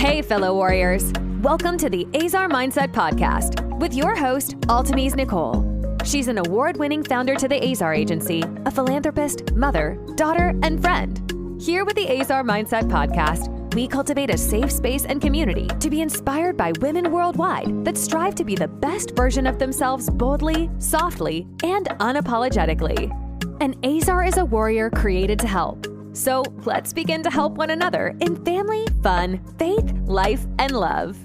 Hey, fellow warriors. Welcome to the Ezer Mindset podcast with your host, Altimese Nicole. She's an award-winning founder to the Ezer Agency, a philanthropist, mother, daughter, and friend. Here with the Ezer Mindset podcast, we cultivate a safe space and community to be inspired by women worldwide that strive to be the best version of themselves boldly, softly, and unapologetically. And Ezer is a warrior created to help. So let's begin to help one another in family, fun, faith, life, and love.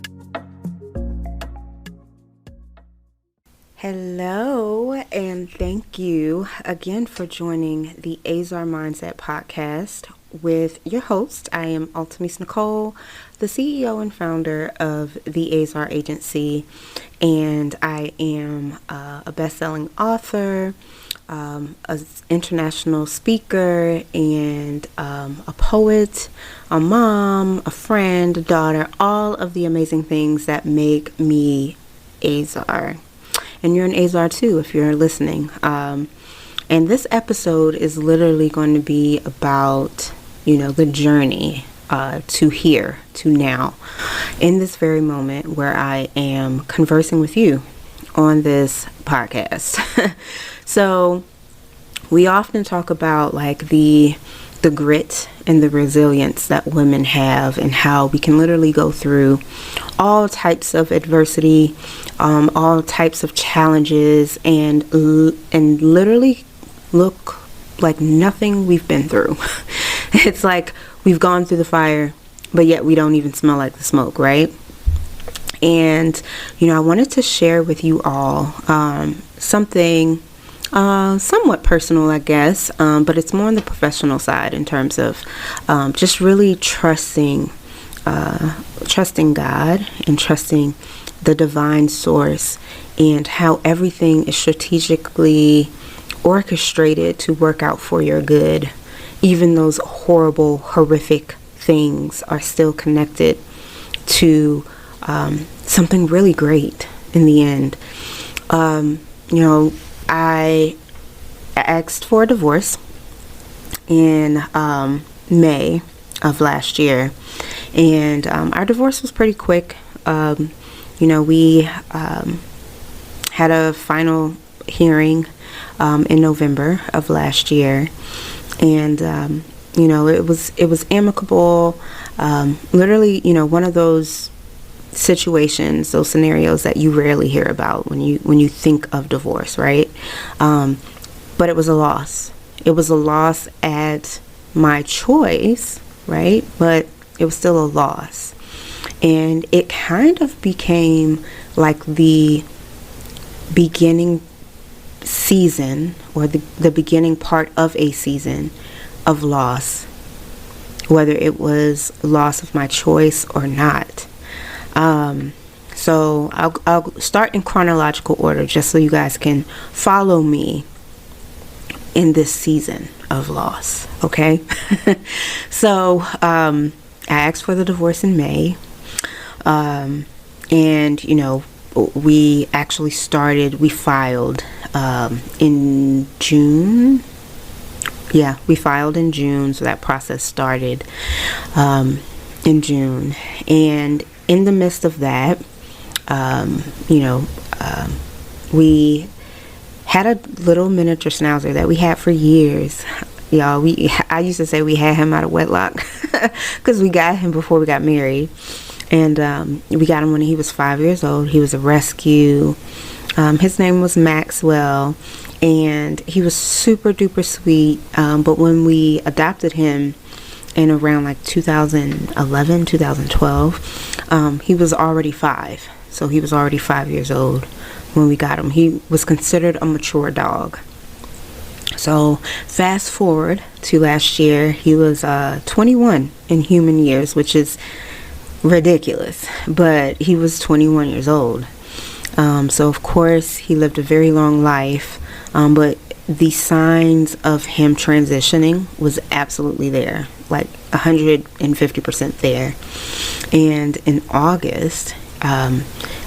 Hello, and thank you again for joining the Ezer Mindset podcast with your host. I am Altimese Nicole, the CEO and founder of the Ezer Agency, and I am a best-selling author, an international speaker, and a poet, a mom, a friend, a daughter, all of the amazing things that make me Ezer. And you're an Ezer too if you're listening. And this episode is literally going to be about, the journey to here, to now, in this very moment where I am conversing with you on this podcast. So we often talk about like the grit and the resilience that women have, and how we can literally go through all types of adversity, all types of challenges, and literally look like nothing we've been through. It's like we've gone through the fire, but yet we don't even smell like the smoke, right? And I wanted to share with you all something somewhat personal, I guess, but it's more on the professional side in terms of just really trusting God and trusting the divine source, and how everything is strategically orchestrated to work out for your good. Even those horrible, horrific things are still connected to something really great in the end. I asked for a divorce in May of last year, and our divorce was pretty quick. We had a final hearing in November of last year, and it was amicable. Literally, one of those situations, those scenarios that you rarely hear about when you think of divorce, right? But it was a loss. It was a loss at my choice, right? But it was still a loss. And it kind of became like the beginning season, or the beginning part of a season of loss, whether it was loss of my choice or not. So I'll start in chronological order just so you guys can follow me in this season of loss. Okay. So, I asked for the divorce in May. And, we actually we filed, in June. Yeah, we filed in June. So that process started, in June. And in the midst of that, we had a little miniature schnauzer that we had for years. Y'all, I used to say we had him out of wedlock because we got him before we got married. And we got him when he was 5 years old. He was a rescue. His name was Maxwell, and he was super duper sweet. But when we adopted him in around like 2011, 2012, he was already 5. So he was already 5 years old when we got him. He was considered a mature dog. So fast forward to last year, he was 21 in human years, which is ridiculous, but he was 21 years old. So of course he lived a very long life, but the signs of him transitioning was absolutely there, like 150% there. And in August,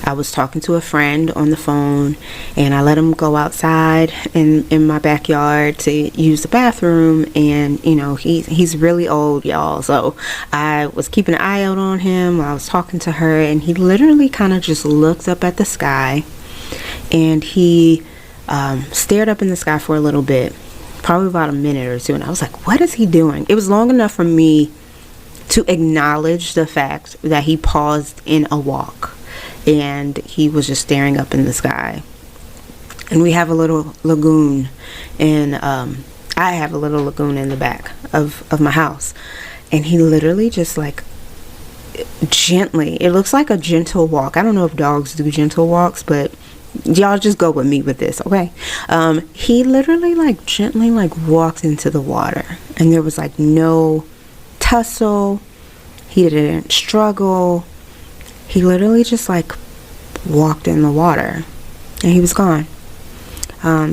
I was talking to a friend on the phone, and I let him go outside in my backyard to use the bathroom. And he's really old, y'all, so I was keeping an eye out on him while I was talking to her, and he literally kind of just looked up at the sky, and he stared up in the sky for a little bit, probably about a minute or two, and I was like, what is he doing? It was long enough for me to acknowledge the fact that he paused in a walk and he was just staring up in the sky. And we have a little lagoon, and I have a little lagoon in the back of my house, and he literally just like gently, it looks like a gentle walk. I don't know if dogs do gentle walks, but y'all just go with me with this, okay? He literally like gently like walked into the water, and there was like no tussle. He didn't struggle. He literally just like walked in the water, and he was gone.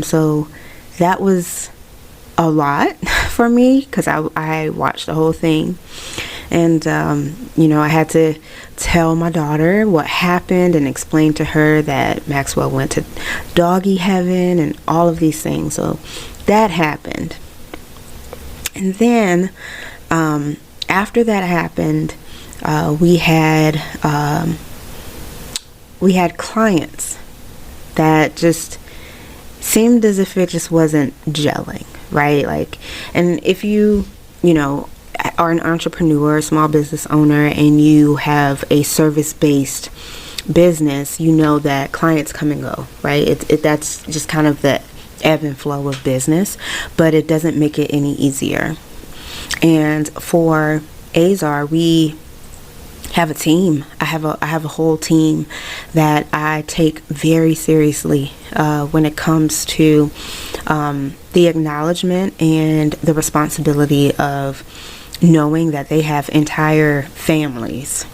So that was a lot for me, because I watched the whole thing, and I had to tell my daughter what happened and explain to her that Maxwell went to doggy heaven and all of these things. So that happened, and then after that happened, we had clients that just seemed as if it just wasn't gelling, right? Like, and if you are an entrepreneur, small business owner, and you have a service-based business, you know that clients come and go, right? That's just kind of the ebb and flow of business, but it doesn't make it any easier. And for Ezer, we have a team. I have a whole team that I take very seriously when it comes to the acknowledgement and the responsibility of knowing that they have entire families,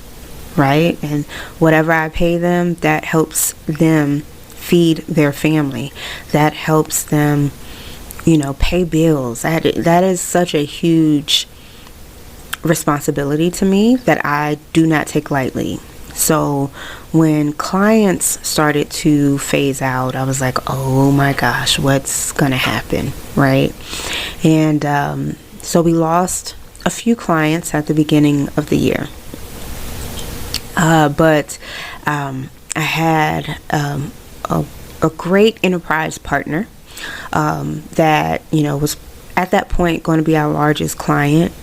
right? And whatever I pay them, that helps them feed their family. That helps them, pay bills. That is such a huge responsibility to me that I do not take lightly. So when clients started to phase out, I was like, oh my gosh, what's gonna happen, right? And so we lost a few clients at the beginning of the year, but I had a great enterprise partner that was at that point going to be our largest client,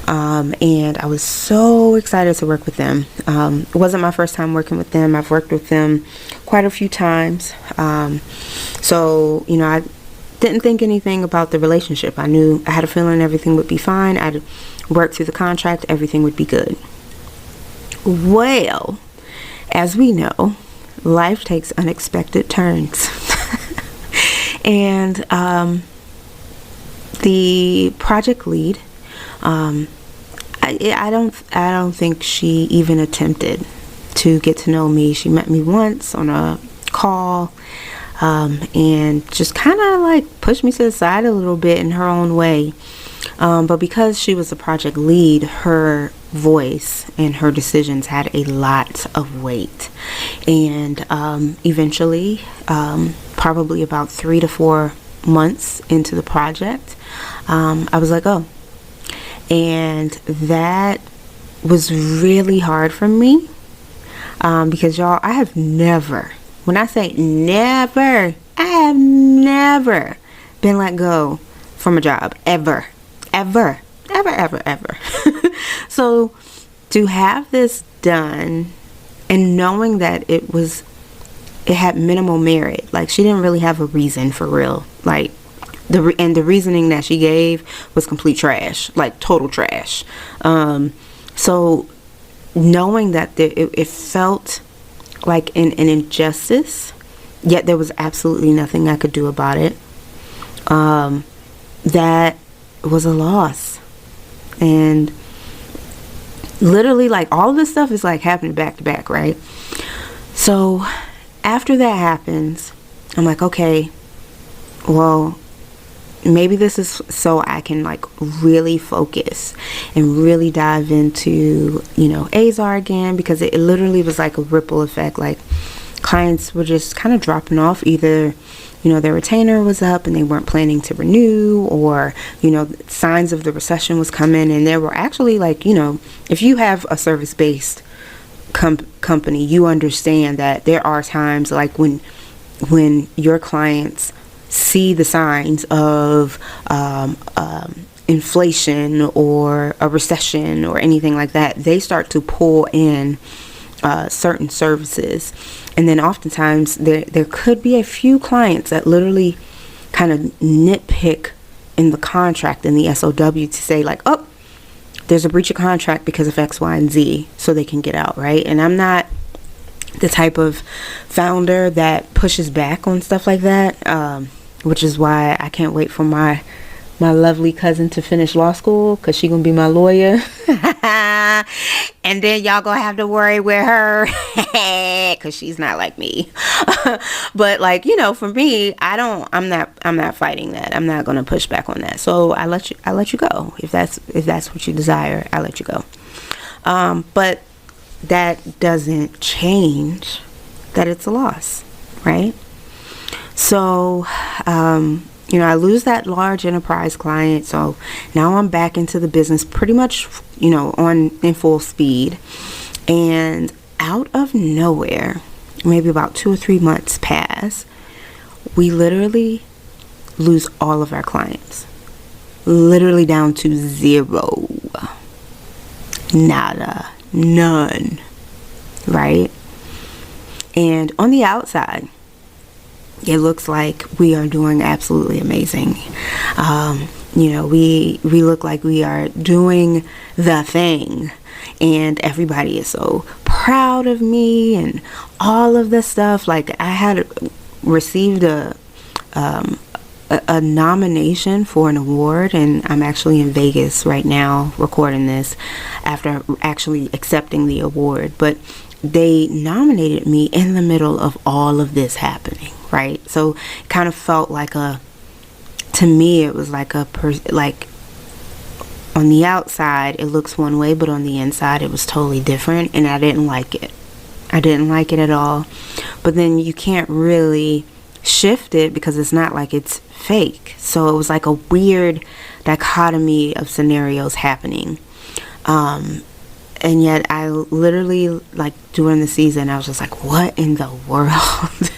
and I was so excited to work with them. It wasn't my first time working with them. I've worked with them quite a few times, so I didn't think anything about the relationship. I had a feeling everything would be fine. I'd worked through the contract, everything would be good. Well, as we know, life takes unexpected turns. And the project lead, I don't think she even attempted to get to know me. She met me once on a call, and just kind of like pushed me to the side a little bit in her own way. But because she was the project lead, her voice and her decisions had a lot of weight. And eventually, probably about 3 to 4 months into the project, I was like, oh. And that was really hard for me, because y'all, I have never, when I say never, I have never been let go from a job, ever. So to have this done and knowing that it had minimal merit, like she didn't really have a reason for real, like the reasoning that she gave was complete trash, like total trash. So knowing that it felt like an injustice, yet there was absolutely nothing I could do about it, that was a loss. And literally, like, all of this stuff is like happening back to back, right? So after that happens, I'm like, okay, well, maybe this is so I can like really focus and really dive into, Ezer again, because it literally was like a ripple effect. Like clients were just kind of dropping off. Either, their retainer was up and they weren't planning to renew, or, signs of the recession was coming. And there were actually like, if you have a service-based company, you understand that there are times like when your clients see the signs of inflation or a recession or anything like that, they start to pull in certain services. And then oftentimes there could be a few clients that literally kind of nitpick in the contract, in the SOW, to say like, oh, there's a breach of contract because of X, Y, and Z, so they can get out, right? And I'm not the type of founder that pushes back on stuff like that, which is why I can't wait for my lovely cousin to finish law school, because she's gonna be my lawyer. And then y'all gonna have to worry with her because she's not like me. But like, for me, I'm not fighting that. I'm not gonna push back on that. So I let you go. If that's what you desire, I let you go. But that doesn't change that it's a loss, right? So, I lose that large enterprise client. So now I'm back into the business pretty much, in full speed. And out of nowhere, maybe about 2 or 3 months pass, we literally lose all of our clients. Literally down to 0. Nada. None. Right? And on the outside, it looks like we are doing absolutely amazing. We look like we are doing the thing, and everybody is so proud of me and all of this stuff. Like, I had received a nomination for an award, and I'm actually in Vegas right now recording this after actually accepting the award. But they nominated me in the middle of all of this happening, right? So it kind of felt like to me, it was like like on the outside, it looks one way, but on the inside, it was totally different. And I didn't like it. I didn't like it at all. But then you can't really shift it because it's not like it's fake. So it was like a weird dichotomy of scenarios happening. And yet I literally, like, during the season, I was just like, what in the world?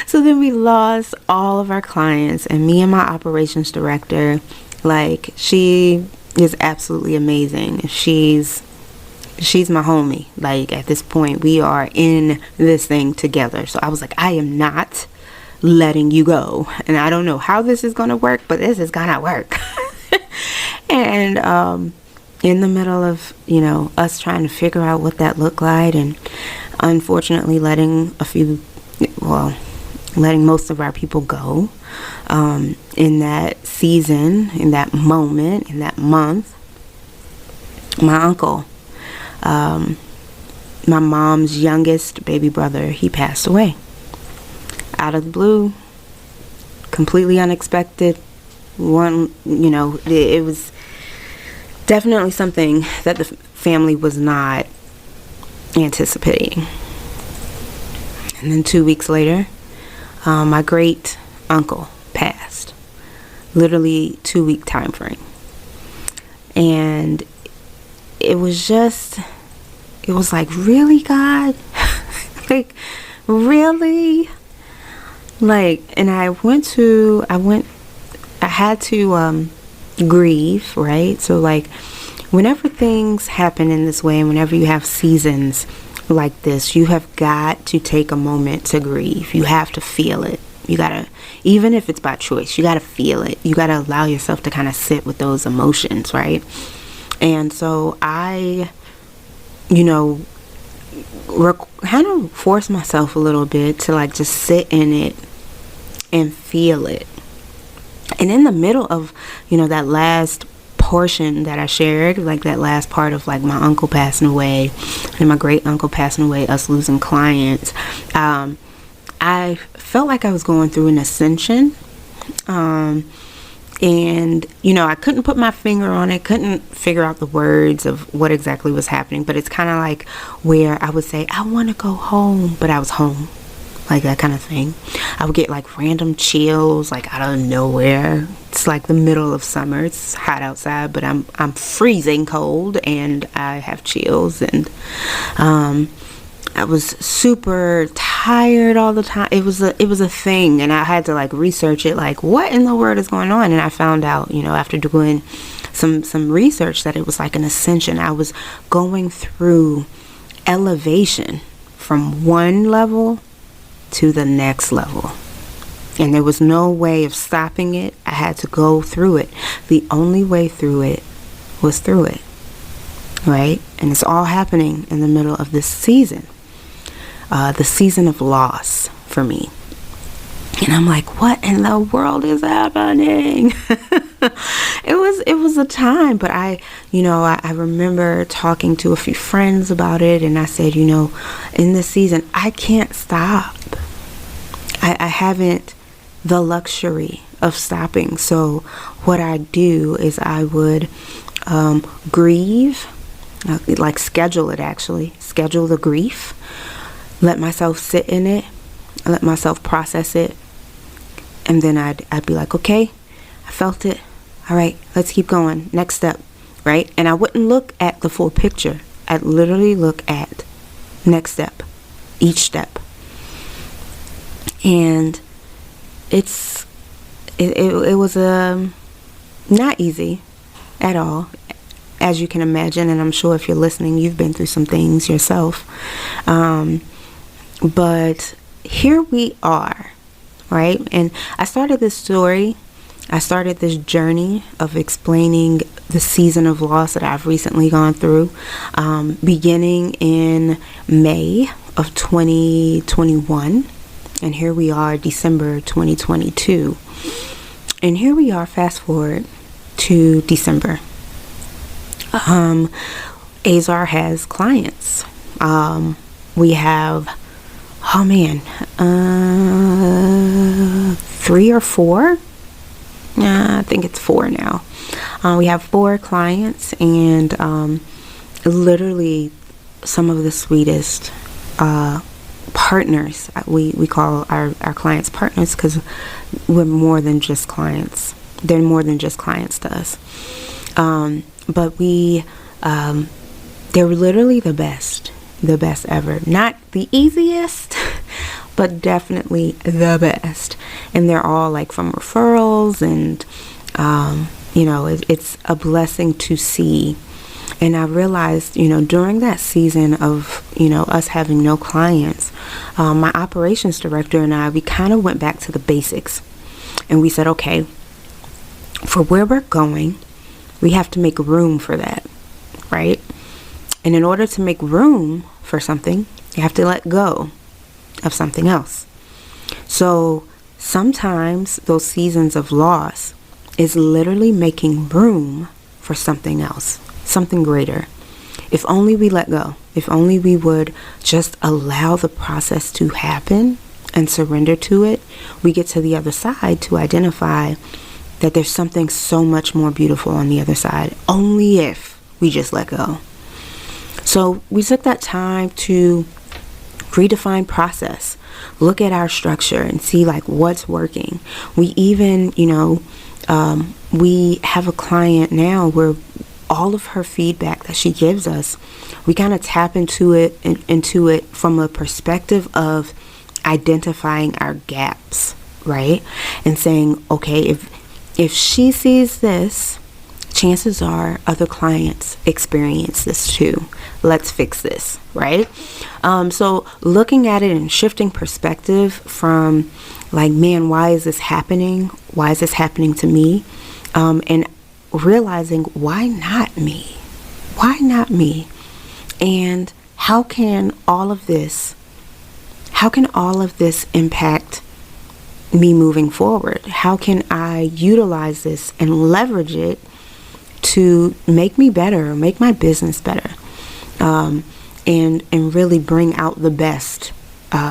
So then we lost all of our clients, and me and my operations director, like, she is absolutely amazing. She's my homie. Like, at this point, we are in this thing together. So I was like, I am not letting you go. And I don't know how this is going to work, but this is going to work. And, in the middle of, us trying to figure out what that looked like, and unfortunately letting most of our people go, in that season, in that moment, in that month, my uncle, my mom's youngest baby brother, he passed away out of the blue, completely unexpected. It was definitely something that the family was not anticipating. And then 2 weeks later, my great uncle passed. Literally 2-week time frame. And it was like, really, God? Like, really? Like, and I had to grieve, right? So like, whenever things happen in this way, and whenever you have seasons like this, you have got to take a moment to grieve. You have to feel it. You gotta, even if it's by choice, you gotta feel it. You gotta allow yourself to kind of sit with those emotions, right? And so I, kind of forced myself a little bit to like just sit in it and feel it. And in the middle of, that last portion that I shared, like that last part of like my uncle passing away and my great uncle passing away, us losing clients, I felt like I was going through an ascension, And, I couldn't put my finger on it, couldn't figure out the words of what exactly was happening. But it's kind of like where I would say, I want to go home, but I was home. Like that kind of thing. I would get like random chills, like out of nowhere. It's like the middle of summer. It's hot outside, but I'm freezing cold and I have chills. And I was super tired all the time. It was a thing, and I had to like research it, like what in the world is going on. And I found out, after doing some research, that it was like an ascension. I was going through elevation from one level to the next level, and there was no way of stopping it. I had to go through it. The only way through it was through it, right? And it's all happening in the middle of this season, the season of loss for me. And I'm like, what in the world is happening? It was a time, but I remember talking to a few friends about it, and I said, in this season, I can't stop. I haven't the luxury of stopping. So what I do is I would grieve, like schedule the grief, let myself sit in it, let myself process it. And then I'd be like, okay, I felt it. All right, let's keep going. Next step, right? And I wouldn't look at the full picture. I'd literally look at next step, each step. And it was not easy at all, as you can imagine. And I'm sure if you're listening, you've been through some things yourself. But here we are. Right? And I started this journey of explaining the season of loss that I've recently gone through, beginning in May of 2021. And here we are, December 2022. And here we are, fast forward to December. Ezer has clients. We have 3 or 4. I think it's 4 now. We have 4 clients, and literally some of the sweetest partners. We call our clients partners because we're more than just clients. They're more than just clients to us. But they're literally the best ever. Not the easiest, but definitely the best. And they're all like from referrals, and it's a blessing to see. And I realized, during that season of, us having no clients, my operations director and I, we kind of went back to the basics. And we said, okay, for where we're going, we have to make room for that, right? And in order to make room for something, you have to let go of something else. So sometimes those seasons of loss is literally making room for something else, something greater. If only we let go, if only we would just allow the process to happen and surrender to it, we get to the other side to identify that there's something so much more beautiful on the other side, only if we just let go. So we took that time to redefine process, look at our structure and see like what's working. We even, we have a client now where all of her feedback that she gives us, we kind of tap into it from a perspective of identifying our gaps, right? And saying, okay, if she sees this, chances are other clients experience this too. Let's fix this, right? So looking at it and shifting perspective from like, man, why is this happening? Why is this happening to me? And realizing, why not me? Why not me? And how can all of this impact me moving forward? How can I utilize this and leverage it to make me better, make my business better, and really bring out the best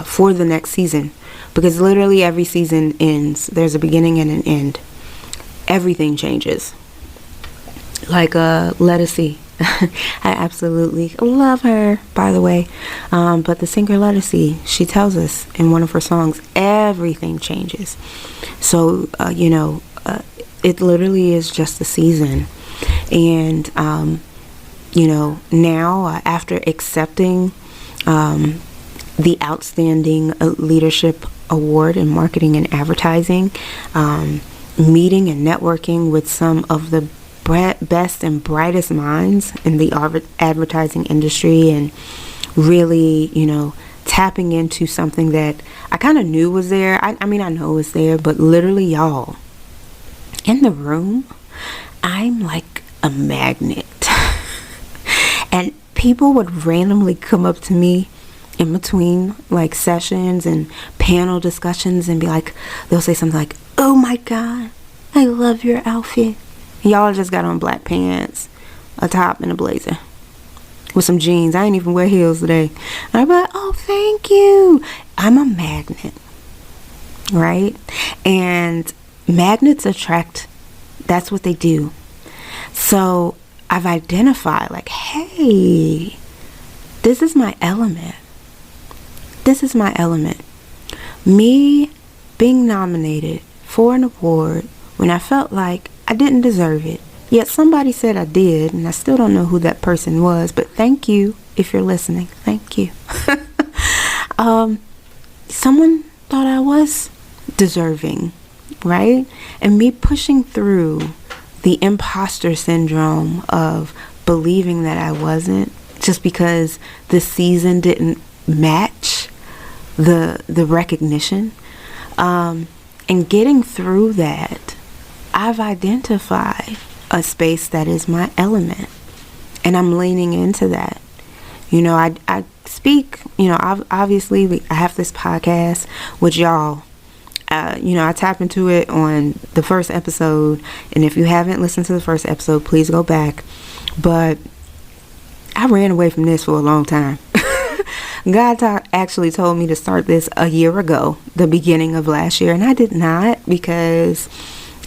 for the next season, because literally every season ends. There's a beginning and an end. Everything changes. Like Lettucey. I absolutely love her, by the way. But the singer Lettucey, she tells us in one of her songs, everything changes. So, it literally is just a season. And, now after accepting the Outstanding Leadership Award in Marketing and Advertising, meeting and networking with some of the best and brightest minds in the advertising industry, and really, tapping into something that I kind of knew was there. I mean, I know it was there, but literally, y'all, in the room, I'm like a magnet. And people would randomly come up to me in between like sessions and panel discussions and be like, they'll say something like, "Oh my God, I love your outfit. Y'all just got on black pants, a top, and a blazer with some jeans. I ain't even wear heels today." And I'd be like, "Oh, thank you." I'm a magnet, right? And magnets attract. That's what they do. So I've identified like, hey, this is my element. This is my element. Me being nominated for an award when I felt like I didn't deserve it. Yet somebody said I did, and I still don't know who that person was, but thank you if you're listening. Thank you. Someone thought I was deserving, right? And me pushing through the imposter syndrome of believing that I wasn't, just because the season didn't match the recognition, and getting through that, I've identified a space that is my element, and I'm leaning into that. I speak, obviously I have this podcast with y'all. I tap into it on the first episode, and if you haven't listened to the first episode, please go back. But I ran away from this for a long time. God actually told me to start this a year ago, the beginning of last year, and I did not, because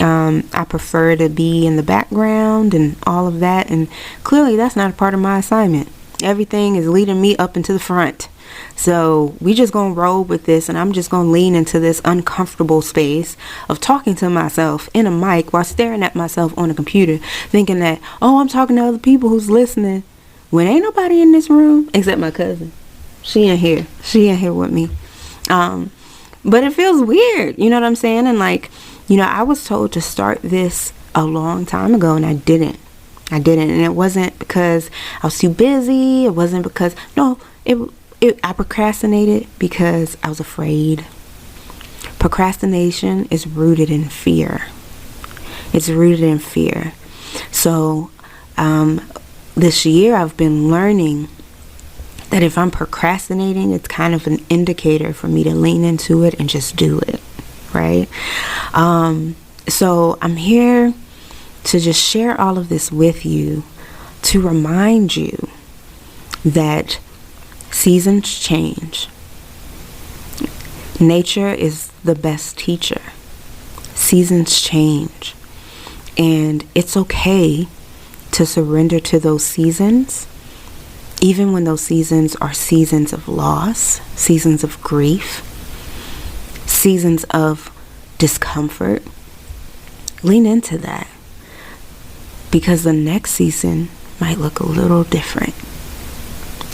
I prefer to be in the background and all of that, and clearly that's not a part of my assignment. Everything is leading me up into the front. So we just gonna roll with this, and I'm just gonna lean into this uncomfortable space of talking to myself in a mic while staring at myself on a computer, thinking that, oh, I'm talking to other people who's listening, when ain't nobody in this room except my cousin. She in here with me. But it feels weird, you know what I'm saying? And like, I was told to start this a long time ago, and I didn't. And it wasn't because I was too busy. It wasn't because, I procrastinated because I was afraid. Procrastination is rooted in fear. It's rooted in fear. So this year I've been learning that if I'm procrastinating, it's kind of an indicator for me to lean into it and just do it, right? So I'm here to just share all of this with you, to remind you that seasons change. Nature is the best teacher. Seasons change. And it's okay to surrender to those seasons, even when those seasons are seasons of loss, seasons of grief, seasons of discomfort. Lean into that, because the next season might look a little different,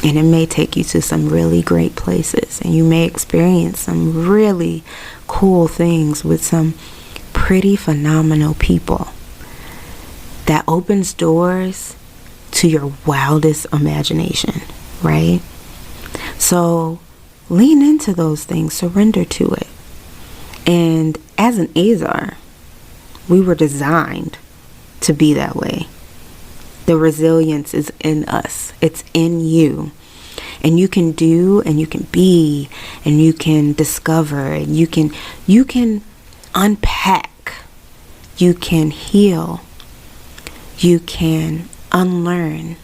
and it may take you to some really great places, and you may experience some really cool things with some pretty phenomenal people that opens doors to your wildest imagination, right? So lean into those things, surrender to it. And as an Ezer, we were designed to be that way. The resilience is in us. It's in you. And you can do, and you can be, and you can discover, and you can unpack, you can heal, you can unlearn,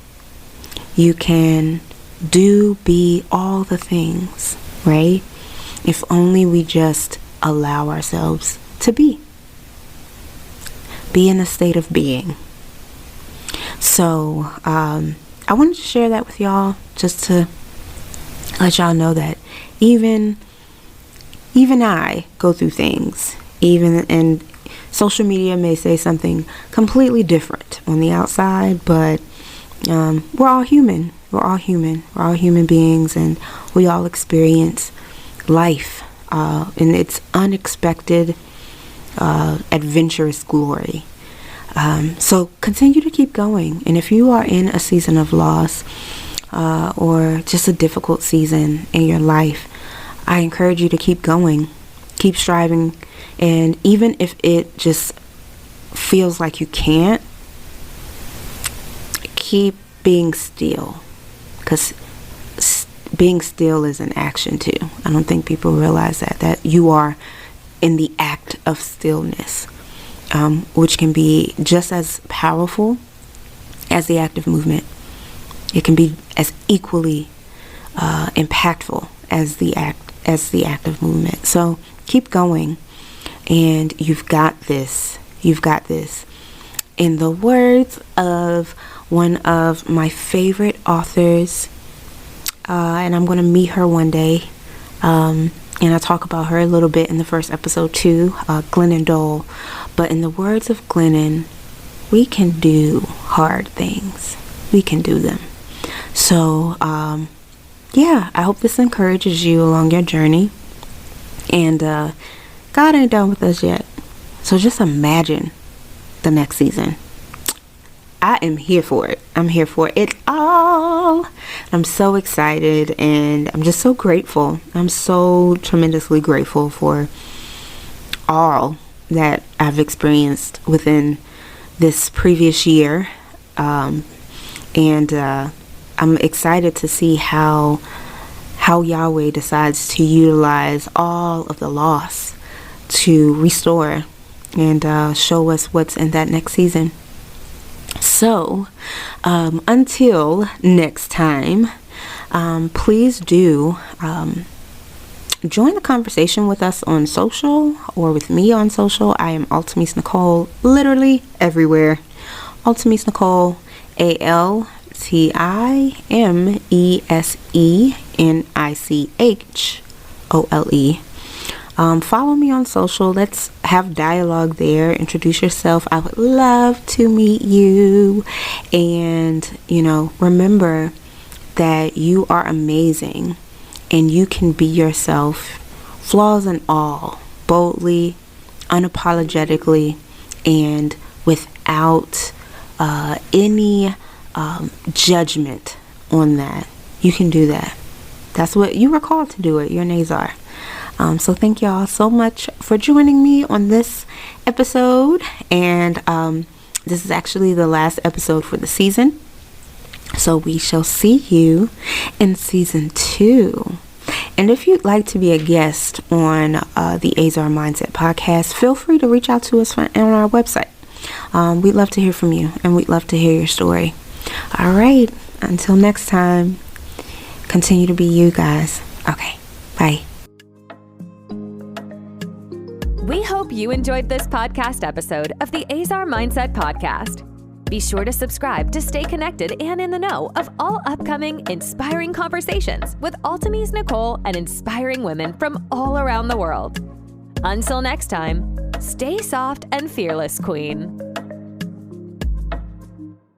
you can do, be all the things, right? if only we just allow ourselves to be in a state of being. So I wanted to share that with y'all, just to let y'all know that even I go through things, and social media may say something completely different on the outside, but we're all human. We're all human beings, and we all experience life in its unexpected, adventurous glory. So continue to keep going. And if you are in a season of loss, or just a difficult season in your life, I encourage you to keep going, keep striving. And even if it just feels like you can't, keep being still, because being still is an action too. I don't think people realize that you are in the act of stillness, which can be just as powerful as the act of movement. It can be as equally impactful as the act of movement. So keep going, and you've got this. In the words of one of my favorite authors, and I'm going to meet her one day, and I talk about her a little bit in the first episode too, Glennon Doyle. But in the words of Glennon, we can do hard things. We can do them. So, I hope this encourages you along your journey. And God ain't done with us yet. So just imagine the next season. I am here for it. I'm here for it all. I'm so excited, and I'm just so grateful. I'm so tremendously grateful for all that I've experienced within this previous year. And I'm excited to see how Yahweh decides to utilize all of the loss to restore and show us what's in that next season. So, until next time, please do join the conversation with us on social, or with me on social. I am Altimese Nicole, literally everywhere. Altimese Nicole, AltimeseNichole. Follow me on social. Let's have dialogue there. Introduce yourself. I would love to meet you. And, remember that you are amazing, and you can be yourself, flaws and all, boldly, unapologetically, and without any judgment on that. You can do that. That's what you were called to do. It. You're an Ezer. So thank y'all so much for joining me on this episode. And this is actually the last episode for the season. So we shall see you in season 2. And if you'd like to be a guest on the Ezer Mindset podcast, feel free to reach out to us on our website. We'd love to hear from you, and we'd love to hear your story. All right. Until next time, continue to be you guys. Okay. Bye. We hope you enjoyed this podcast episode of the Ezer Mindset Podcast. Be sure to subscribe to stay connected and in the know of all upcoming inspiring conversations with Altimese Nicole and inspiring women from all around the world. Until next time, stay soft and fearless, Queen.